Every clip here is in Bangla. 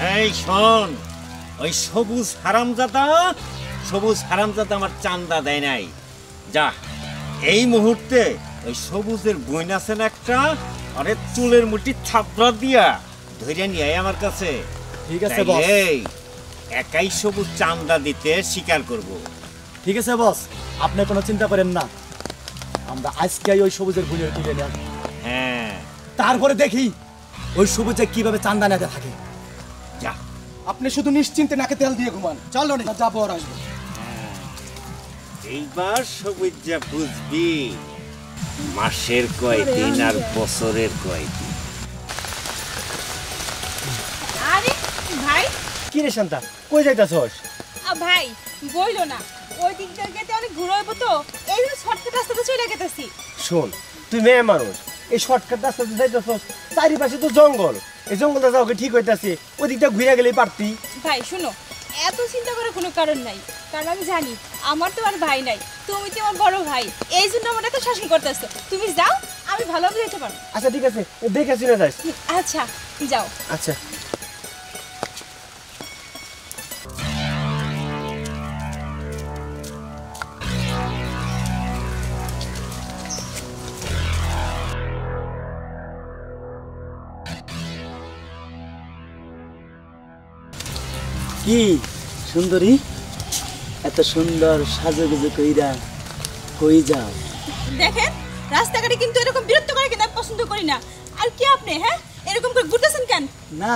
এই শোন, ওই সবুজ হারামজাদা আমার চান্দা দেয় নাই। যা এই মুহূর্তে ওই সবুজের বইন আছেন একটা, আরে চুলের মুঠি থাপড়া দিয়া ধরে নিয়ে আয় আমার কাছে। ঠিক আছে বস। এই একাই সবুজ চান্দা দিতে স্বীকার করব। ঠিক আছে বস, আপনি কোনো চিন্তা করেন না, আমরা আজকেই ওই সবুজের বইনের তুলে নিয়ে আসবো। হ্যাঁ, তারপরে দেখি ওই সবুজে কিভাবে চান্দা নিতে থাকে। যা আপনি শুধু নিশ্চিন্তে নাকে তেল দিয়ে ঘুমান। চলো না, যাবো আর আসবো। এইবার সবুজ যা বুঝবি মাসের কয়দিন আর বছরের কয়দিন। আরে ভাই, কি রে শান্তা, কই যাইতাছস? ভাই বইলো না, ওই দিকটা গেতে অনেক ঘুরে হইব তো, এই জন্য শর্টকাট রাস্তাতে চলে গেতেছি। শোন, তুই মেয়ে মানুষ, এই শর্টকাট রাস্তাতে যাইতাছস, চারিপাশে তো জঙ্গল, এই জঙ্গলটা যাওকে ঠিক হইতাছে, ওই দিকটা ঘুরে গেলেই পারতি। ভাই শুনো, এত চিন্তা করার কোনো কারণ নাই, কারণ আমি জানি আমার তো আর ভাই নাই, তুমি তো আমার বড় ভাই, এই জন্য আমার এত শাসন করতেছো। তুমি যাও, আমি ভালোভাবে যেতে পারবো। আচ্ছা ঠিক আছে, দেখে শুনে যাস। আচ্ছা যাও। আচ্ছা কি সুন্দরী, এত সুন্দর সাজুগুজু কইরা কই যাও? দেখেন, রাস্তাঘাটে কিন্তু এরকম বিরক্ত করে কিন্তু আমি পছন্দ করি না। আর কি আপনি, হ্যাঁ, এরকম করে ঘুরতেছেন কেন? না,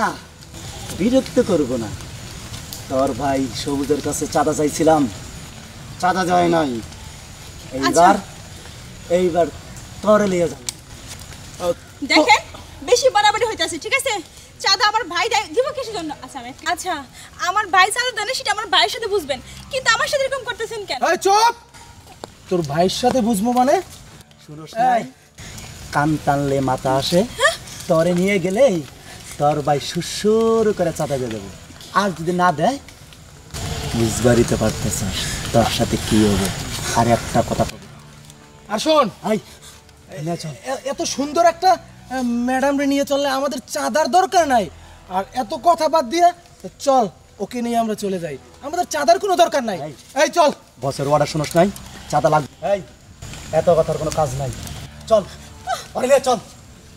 বিরক্ত করব না, তোর ভাই সবুজের কাছে চাঁদা চাইছিলাম, চাঁদা যায় নাই, এইবার তোরে লিয়ে যাব। দেখেন, বেশি বাড়াবাড়ি হইতাছে, ঠিক আছে? চাঁদা আমার ভাই দিব কিসের জন্য? আচ্ছা আমার ভাই চাঁদা দেন, সেটা আমার ভাইয়ের সাথে বুঝবেন, কিন্তু আমার সাথে এরকম করতেছেন কেন? এই চুপ! তোর ভাইয়ের সাথে বুঝবো মানে? শুনোস নাই, কান টানলে মাথা আসে, তোরে নিয়ে গেলেই তোর ভাই সুসুর করে চাঁদা দিয়ে দেবো, আর যদি না দেয় বুঝবারই তো পারতেছ তোর সাথে কি হবে। আর একটা কথা বলবো, আর শোন, আই চল, এত সুন্দর একটা ম্যাডাম রে নিয়ে চললে আমাদের চাঁদার দরকার নাই। আর এত কথা বাদ দিয়ে চল, ওকে নিয়ে আমরা চলে যাই, আমাদের চাঁদার কোনো দরকার নাই। এই চল। বসের অর্ডার শুনোস নাই, চাঁদা লাগবে। এই এত কথার কোনো কাজ নাই, চল আরে লে, চল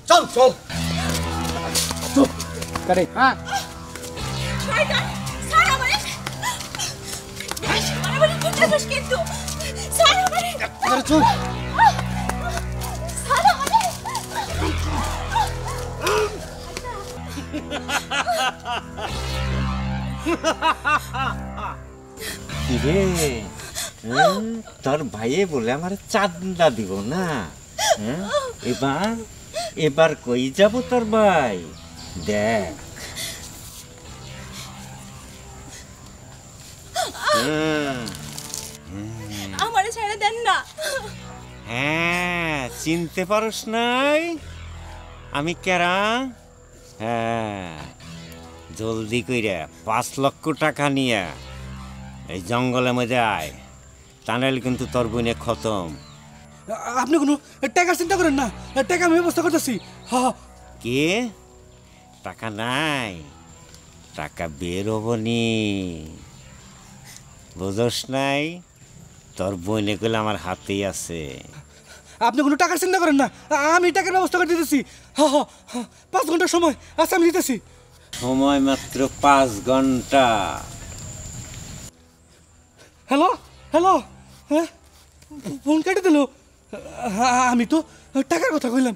চল চল। চুপ করে। হ্যাঁ, শয়তান, ছাড় আমারে। বেশি বাড়াবাড়ি করতেছিস কিন্তু। ছাড় আমারে। আরে চুপ। ছাড় আমারে। কিরে, তোর ভাইয়ে বলে আমার চাঁদা দিব না? এবার কই যাব তোর ভাই? দেখ, আমারে ছেড়ে দেন না। হ্যাঁ, চিনতে পারস নাই আমি কেরা? হ্যাঁ, জলদি কইরা 5 লক্ষ টাকা নিয়ে এই জঙ্গলের মধ্যে আয়, তা নাহলে কিন্তু তোর বোনে খতম। আপনি কোনো টাকার চিন্তা করেন না, টাকা আমি ব্যবস্থা করতেছি। হ্যাঁ, কে? টাকা নাই, টাকা বের হবনি, বুঝস নাই? তোর বইনে গুলো আমার হাতেই আছে। আপনি কোনো টাকার চিন্তা করেন না, আমি টাকার ব্যবস্থা করে দিতেছি। হ্যাঁ হ্যাঁ, 5 ঘন্টার সময় আচ্ছা আমি দিতেছি। সময় মাত্র 5 ঘন্টা। হ্যালো হ্যালো, হ্যাঁ ফোন কেটে দিল। আমি তো টাকার কথা কইলাম,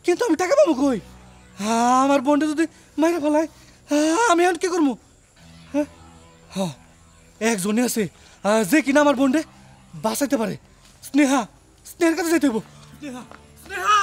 কিন্তু আমি টাকা পাবো কই? আমার বোনটা যদি মাইরা ফেলায়, আমি এখন কি করবো? হ্যাঁ হ্যাঁ, একজনই আছে যে কিনা আমার বোনটা বাঁচাইতে পারে। স্নেহা, স্নেহার কাছে যাইতে হইব। স্নেহা, স্নেহা।